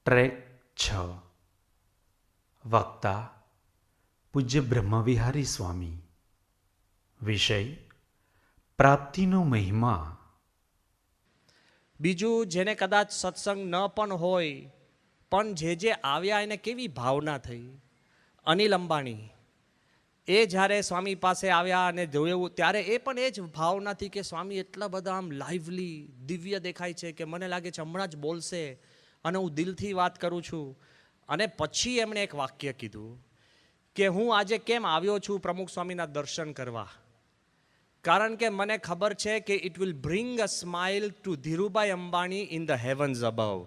Track 6 વક્તા પૂજ્ય બ્રહ્મવિહારી સ્વામી. વિષય પ્રાપ્તિનો મહિમા. બીજું, જેને કદાચ સત્સંગ ન પણ હોય પણ જે આવ્યા એને કેવી ભાવના થઈ. અનિલ અંબાણી એ જ્યારે સ્વામી પાસે આવ્યા અને જોયું ત્યારે એ પણ એ જ ભાવનાથી કે સ્વામી એટલા બધા આમ લાઇવલી દિવ્ય દેખાય છે કે મને લાગે છે હમણાં જ બોલશે અને હું દિલથી વાત કરું છું. અને પછી એમણે એક વાક્ય કીધું કે હું આજે કેમ આવ્યો છું પ્રમુખ સ્વામીના દર્શન કરવા, કારણ કે મને ખબર છે કે it will bring a smile to Dhirubhai Ambani in the heavens above.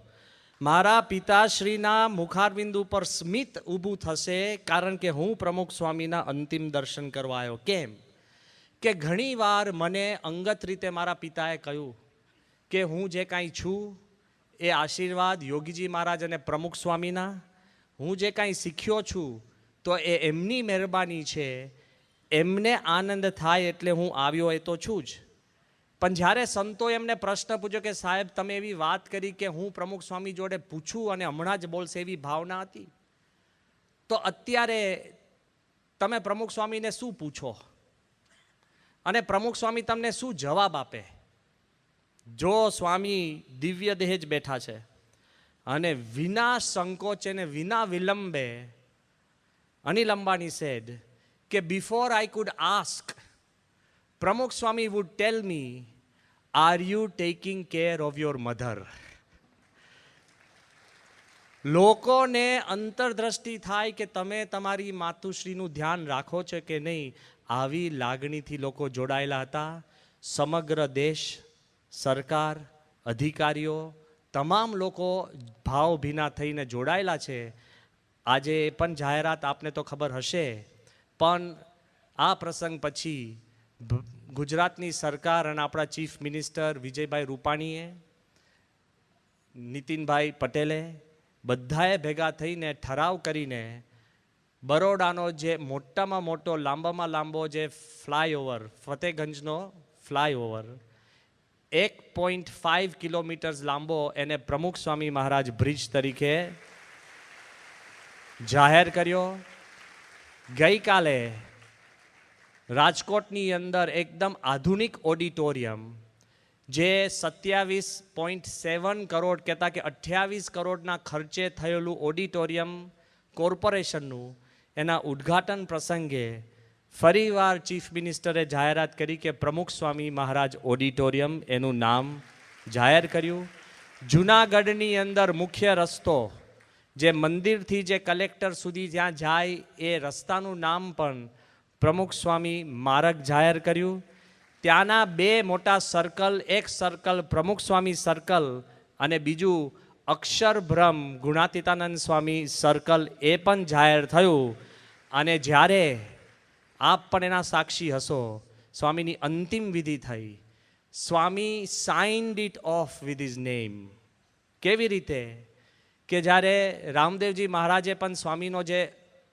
મારા પિતાશ્રીના મુખારબિંદ ઉપર સ્મિત ઊભું થશે કારણ કે હું પ્રમુખ સ્વામીના અંતિમ દર્શન કરવા આવ્યો. કેમ કે ઘણીવાર મને અંગત રીતે મારા પિતાએ કહ્યું કે હું જે કાંઈ છું એ આશીર્વાદ યોગીજી મહારાજ અને પ્રમુખ સ્વામીના, હું જે કાંઈ શીખ્યો છું તો એ એમની મહેરબાની છે, એમને આનંદ થાય એટલે હું આવ્યો એ તો છું જ. પણ જ્યારે સંતોએ એમને પ્રશ્ન પૂછ્યો કે સાહેબ તમે એવી વાત કરી કે હું પ્રમુખ સ્વામી જોડે પૂછું અને હમણાં જ બોલશે એવી ભાવના હતી, તો અત્યારે તમે પ્રમુખ સ્વામીને શું પૂછો અને પ્રમુખ સ્વામી તમને શું જવાબ આપે? જો સ્વામી દિવ્ય દેહ જ બેઠા છે અને વિના સંકોચે ને વિના વિલંબે અનિલ અંબાણી સેડ કે before I could ask, Pramukh Swami would tell me, are you taking care of your mother? લોકોને અંતરદ્રષ્ટિ થાય કે તમે તમારી માતુશ્રીનું ધ્યાન રાખો છો કે નહીં, આવી લાગણીથી લોકો જોડાયેલા હતા. સમગ્ર દેશ, સરકાર, અધિકારીઓ, તમામ લોકો ભાવભીના થઈને જોડાયેલા છે. આજે એ પણ જાહેરાત આપને તો ખબર હશે, પણ આ પ્રસંગ પછી ગુજરાતની સરકાર અને આપણા ચીફ મિનિસ્ટર વિજયભાઈ રૂપાણીએ, નીતિનભાઈ પટેલે બધાએ ભેગા થઈને ઠરાવ કરીને બરોડાનો જે મોટામાં મોટો લાંબામાં લાંબો જે ફ્લાયઓવર, ફતેગંજનો ફ્લાયઓવર 1.5 કિલોમીટર લાંબો, એને પ્રમુખ સ્વામી મહારાજ બ્રિજ તરીકે જાહેર કર્યો. ગઈકાલે રાજકોટની અંદર એકદમ આધુનિક ઓડિટોરિયમ, જે 27.7 કરોડ કહેતા કે 28 કરોડના ખર્ચે થયેલું ઓડિટોરિયમ કોર્પોરેશનનું, એના ઉદ્ઘાટન પ્રસંગે ફરીવાર ચીફ મિનિસ્ટરે જાહેરાત કરી કે પ્રમુખ સ્વામી મહારાજ ઓડિટોરિયમ એનું નામ જાહેર કર્યું. જૂનાગઢની અંદર મુખ્ય રસ્તો જે મંદિરથી જે કલેક્ટર સુધી જ્યાં જાય એ રસ્તાનું નામ પણ પ્રમુખ સ્વામી માર્ગ જાહેર કર્યું. ત્યાંના બે મોટા સર્કલ, એક સર્કલ પ્રમુખ સ્વામી સર્કલ અને બીજું અક્ષરબ્રહ્મ ગુણાતીતાનંદ સ્વામી સર્કલ, એ પણ જાહેર થયું. અને જ્યારે આપ પણ એના સાક્ષી હશો, સ્વામીની અંતિમ વિધિ થઈ. Swami signed it off with his name. કેવી રીતે કે જ્યારે રામદેવજી મહારાજે પણ સ્વામીનો જે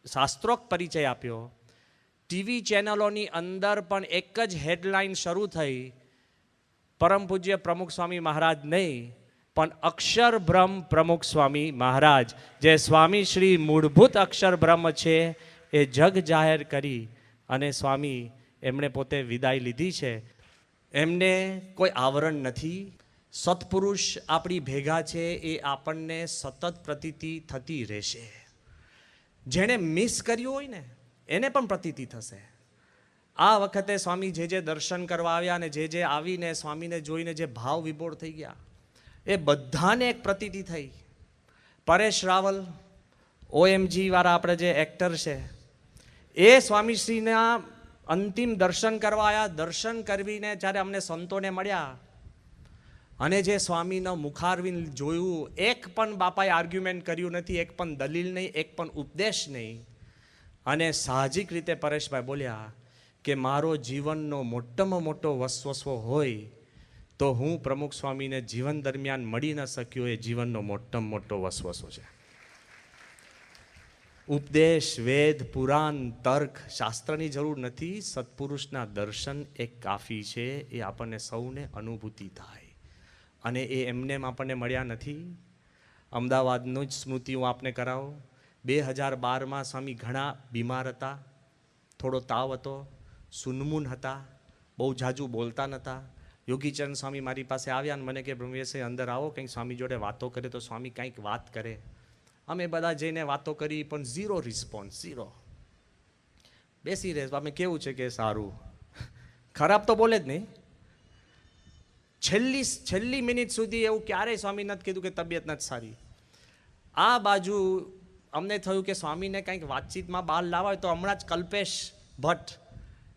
શાસ્ત્રોક્ત પરિચય આપ્યો, ટીવી ચેનલોની અંદર પણ એક જ હેડલાઇન શરૂ થઈ, પરમ પૂજ્ય પ્રમુખ સ્વામી મહારાજ નહીં પણ અક્ષરબ્રહ્મ પ્રમુખ સ્વામી મહારાજ, જે સ્વામી શ્રી મૂળભૂત અક્ષરબ્રહ્મ છે એ જગ જાહેર કરી અને સ્વામી એમણે પોતે વિદાય લીધી છે. એમને કોઈ આવરણ નથી. સત્પુરુષ આપણી ભેગા છે એ આપણને સતત પ્રતીતિ થતી રહેશે. જેણે મિસ કર્યું હોય ને એને પણ પ્રતીતિ થશે. આ વખતે સ્વામી જે દર્શન કરવા આવ્યા અને જે આવીને સ્વામીને જોઈને જે ભાવ વિભોર થઈ ગયા, એ બધાને એક પ્રતીતિ થઈ. પરેશ રાવલ, OMG વાળા આપણે જે એક્ટર છે, એ સ્વામીશ્રીના અંતિમ દર્શન કરવા આવ્યા. દર્શન કરવીને જ્યારે અમને સંતોને મળ્યા અને જે સ્વામીનો મુખારવિંદ જોયું, એક પણ બાપાએ આર્ગ્યુમેન્ટ કર્યું નથી, એક પણ દલીલ નહીં, એક પણ ઉપદેશ નહીં. અને સાહજિક રીતે પરેશભાઈ બોલ્યા કે મારો જીવનનો મોટામાં મોટો વસવસો હોય તો હું પ્રમુખ સ્વામીને જીવન દરમિયાન મળી ન શક્યો, એ જીવનનો મોટામાં મોટો વસવસો છે. ઉપદેશ, વેદ, પુરાણ, તર્ક, શાસ્ત્રની જરૂર નથી. સત્પુરુષના દર્શન એક કાફી છે. એ આપણને સૌને અનુભૂતિ થાય. અને એ એમને આપણને મળ્યા નથી. અમદાવાદનું જ સ્મૃતિ હું આપને કરાવું. 2012માં સ્વામી ઘણા બીમાર હતા, થોડો તાવ હતો, સુનમૂન હતા, બહુ જાજુ બોલતા નહોતા. યોગીચરણ સ્વામી મારી પાસે આવ્યા અને મને કે બ્રહ્મવીરસિંહ અંદર આવો, કંઈક સ્વામી જોડે વાતો કરે તો સ્વામી કંઈક વાત કરે. અમે બધા જઈને વાતો કરી પણ ઝીરો રિસ્પોન્સ, ઝીરો. બેસી રહે, અમે કેવું છે કે સારું, ખરાબ તો બોલે જ નહીં. છેલ્લી મિનિટ સુધી એવું ક્યારેય સ્વામી નથી કીધું કે તબિયત નથી સારી. આ બાજુ અમને થયું કે સ્વામીને કંઈક વાતચીતમાં બહાર લાવવા હોય તો હમણાં જ કલ્પેશ ભટ્ટ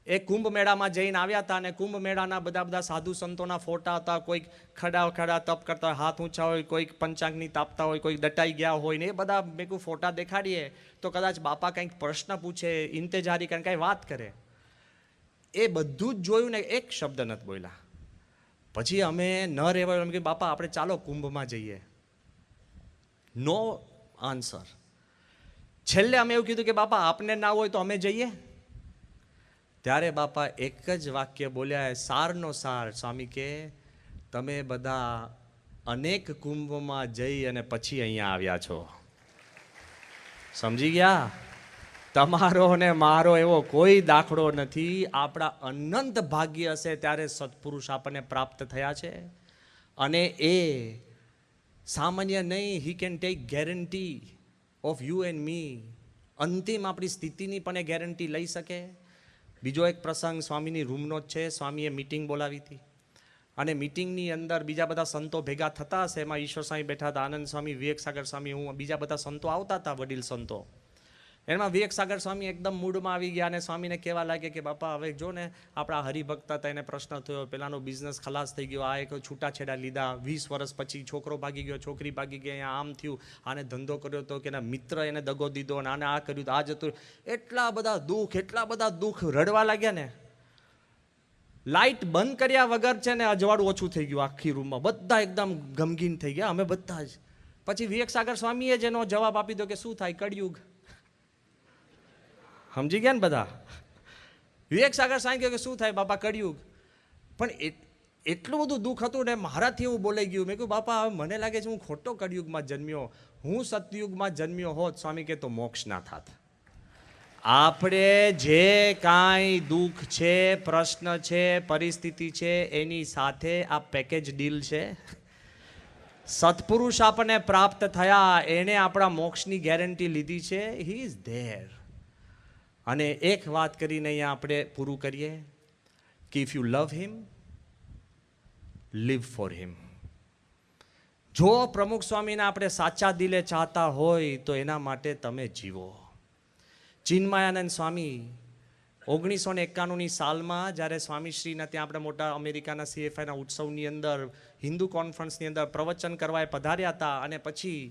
એ કુંભ મેળામાં જઈને આવ્યા હતા અને કુંભ મેળાના બધા સાધુ સંતોના ફોટા હતા. કોઈક ખડા તપ કરતા હોય, હાથ ઊંચા હોય, કોઈક પંચાંગની તાપતા હોય, કોઈક દટાઈ ગયા હોય ને એ બધા મેં કોઈ ફોટા દેખાડીએ તો કદાચ બાપા કંઈક પ્રશ્ન પૂછે, ઇંતજારી કરે, કાંઈ વાત કરે. એ બધું જ જોયું ને એક શબ્દ નથી બોલ્યા. પછી અમે ન રહેવાય એમ કે બાપા આપણે ચાલો કુંભમાં જઈએ. નો આન્સર. છેલ્લે અમે એવું કીધું કે બાપા આપને ના હોય તો અમે જઈએ. ત્યારે બાપા એક જ વાક્ય બોલ્યા, સારનો સાર. સ્વામી કે તમે બધા અનેક કુંભમાં જઈ અને પછી અહીંયા આવ્યા છો. સમજી ગયા? તમારો ને મારો એવો કોઈ દાખલો નથી. આપણા અનંત ભાગ્ય હશે ત્યારે સત્પુરુષ આપણને પ્રાપ્ત થયા છે. અને એ સામાન્ય નહીં, he can take guarantee of you and me. અંતિમ આપણી સ્થિતિની પણ એ ગેરંટી લઈ શકે. બીજો એક પ્રસંગ સ્વામીની રૂમનો જ છે. સ્વામીએ મિટિંગ બોલાવી હતી અને મિટિંગની અંદર બીજા બધા સંતો ભેગા થતા હશે. એમાં ઈશ્વર સ્વામી બેઠા હતા, આનંદ સ્વામી, વિવેક સાગર સ્વામી, હું, બીજા બધા સંતો આવતા હતા, વડીલ સંતો. એમાં વિવેક સાગર સ્વામી એકદમ મૂડમાં આવી ગયા અને સ્વામીને કહેવા લાગ્યા કે બાપા હવે જો ને આપણા હરિભક્ત હતા, એને પ્રશ્ન થયો, પેલાનો બિઝનેસ ખલાસ થઈ ગયો, આ એક છૂટાછેડા લીધા, 20 વર્ષ પછી છોકરો ભાગી ગયો, છોકરી ભાગી ગઈ, અહીંયા આમ થયું, આને ધંધો કર્યો તો કે એના મિત્ર એને દગો દીધો અને આને આ કર્યું તો આ જતું. એટલા બધા દુઃખ રડવા લાગ્યા ને. લાઇટ બંધ કર્યા વગર છે ને અજવાળું ઓછું થઈ ગયું આખી રૂમમાં. બધા એકદમ ગમગીન થઈ ગયા, અમે બધા જ. પછી વિવેક સાગર સ્વામીએ જ એનો જવાબ આપી દો કે શું થાય, કળિયુગ. સમજી ગયા ને બધા? વિવેક સાગર સ્વામી કહે કે શું થાય બાપા, કળિયુગ. પણ એટલું બધું દુઃખ હતું ને મારાથી હું બોલાઈ ગયું. મેં કહ્યું બાપા હવે મને લાગે છે હું ખોટો કળિયુગમાં જન્મ્યો, હું સતયુગમાં જન્મ્યો હોત સ્વામી કે તો મોક્ષ ના થાત. આપણે જે કાંઈ દુઃખ છે, પ્રશ્ન છે, પરિસ્થિતિ છે, એની સાથે આ પેકેજ ડીલ છે. સત્પુરુષ આપણને પ્રાપ્ત થયા, એણે આપણા મોક્ષની ગેરંટી લીધી છે. He is there. અને એક વાત કરીને અહીંયા આપણે પૂરું કરીએ કે if you love him, leave for him. જો પ્રમુખ સ્વામીને આપણે સાચા દિલે ચાહતા હોય તો એના માટે તમે જીવો. ચિન્મયાનંદ સ્વામી 1991ની સાલમાં જ્યારે સ્વામીશ્રીના ત્યાં આપણે મોટા અમેરિકાના CFIના ઉત્સવની અંદર હિન્દુ કોન્ફરન્સની અંદર પ્રવચન કરવા પધાર્યા હતા અને પછી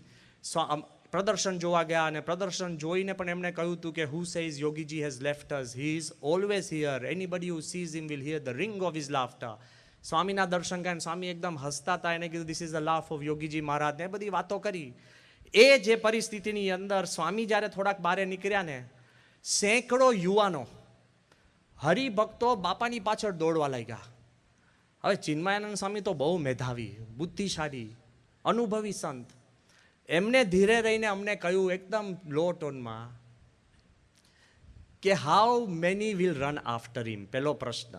પ્રદર્શન જોવા ગયા અને પ્રદર્શન જોઈને પણ એમણે કહ્યું હતું કે who says Yogiji has left us, he is always here, anybody who sees him will hear the ring of his laughter. સ્વામીના દર્શન કરીને સ્વામી એકદમ હસતા હતા. એને કીધું this is the laugh of Yogiji Maharaj ને બધી વાતો કરી. એ જે પરિસ્થિતિની અંદર સ્વામી જ્યારે થોડાક બહાર નીકળ્યા ને, સેંકડો યુવાનો હરિભક્તો બાપાની પાછળ દોડવા લાગ્યા. હવે ચિન્મયાનંદ સ્વામી તો બહુ મેધાવી, બુદ્ધિશાળી, અનુભવી સંત. એમને ધીરે રહીને અમને કહ્યું એકદમ લો ટોનમાં કે how many will run after him. પહેલો પ્રશ્ન,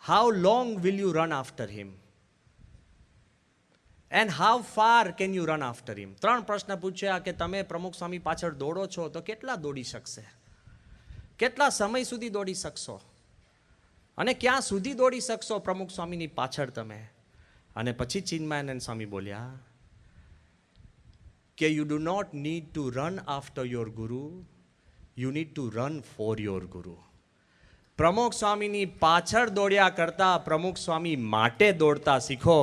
how long will you run after him and how far can you run after him. 3 પ્રશ્ન પૂછ્યા કે તમે પ્રમુખ સ્વામી પાછળ દોડો છો તો કેટલા દોડી શકશે, કેટલા સમય સુધી દોડી શકશો અને ક્યાં સુધી દોડી શકશો પ્રમુખ સ્વામીની પાછળ તમે. અને પછી ચિન્મયાનંદ સ્વામી બોલ્યા કે you do not need to run after your guru, you need to run for your guru. Pramukh સ્વામીની પાછળ દોડ્યા કરતા પ્રમુખ સ્વામી માટે દોડતા શીખો.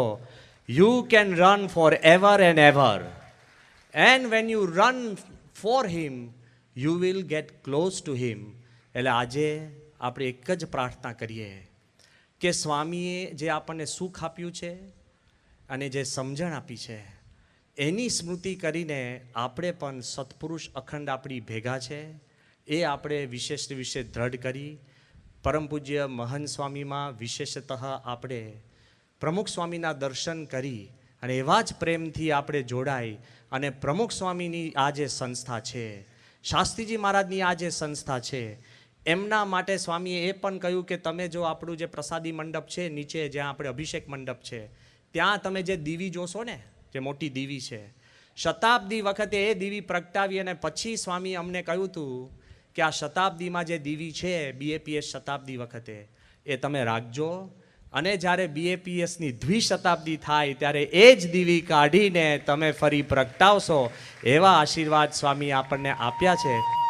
You can run forever and ever, and when you run for him you will get close to him. એટલે આજે આપણે એક જ પ્રાર્થના કરીએ કે સ્વામીએ જે આપણને સુખ આપ્યું છે અને જે સમજણ આપી છે એની સ્મૃતિ કરીને આપણે પણ સત્પુરુષ અખંડ આપણી ભેગા છે એ આપણે વિશેષ દ્રઢ કરી પરમ પૂજ્ય મહંત સ્વામીમાં વિશેષતઃ આપણે પ્રમુખ સ્વામીના દર્શન કરી અને એવા જ પ્રેમથી આપણે જોડાઈ અને પ્રમુખ સ્વામીની આ જે સંસ્થા છે, શાસ્ત્રીજી મહારાજની આ જે સંસ્થા છે, એમના માટે સ્વામીએ એ પણ કહ્યું કે તમે જો આપણું જે પ્રસાદી મંડપ છે નીચે જ્યાં આપણે અભિષેક મંડપ છે, ત્યાં તમે જે દીવી જોશો ને, જે મોટી દીવી છે, શતાબ્દી વખતે એ દીવી પ્રગટાવી અને પછી સ્વામીએ અમને કહ્યું હતું કે આ શતાબ્દીમાં જે દીવી છે BAPS શતાબ્દી વખતે એ તમે રાખજો, અને જ્યારે BAPSની દ્વિશતાબ્દી થાય ત્યારે એ જ દીવી કાઢીને તમે ફરી પ્રગટાવશો, એવા આશીર્વાદ સ્વામી આપણને આપ્યા છે.